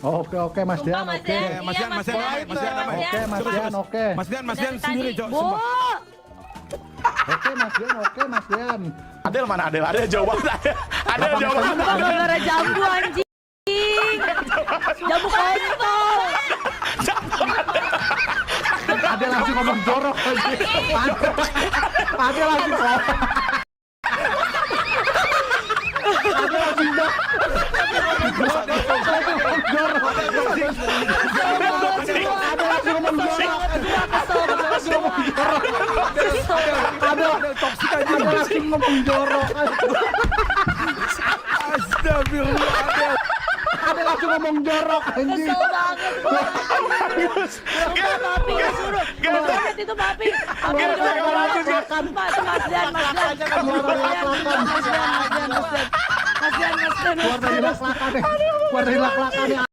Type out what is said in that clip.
Oke, Mas Dian, Sumpah, oke. Iya, Mas Dian, Mas Dian, Mas Mas Dian, Dian. Oke, Mas Dian, oke. Mas Dian sendiri, Cok. Bu, Oke, Mas Dian, oke, Mas Dian. Adel mana Adel? Adel jauh banget. Adel jauh banget. sumpah gara-gara jambu anjing. Jambu kontol. Ada langsung ngomong jorok aja. Ada langsung ngomong. Ada langsung jorok. Ada langsung ngomong jorok. Ada langsung ngomong jorok. Astagfirullah. Ada langsung ngomong jorok anjing. Kesel banget gua. Sumpah Papi gak suruh. Banget itu Papi. Papi jorok. Mas Dian. Keluar dari lak-lakan nih. Keluar dari lak-lakan nih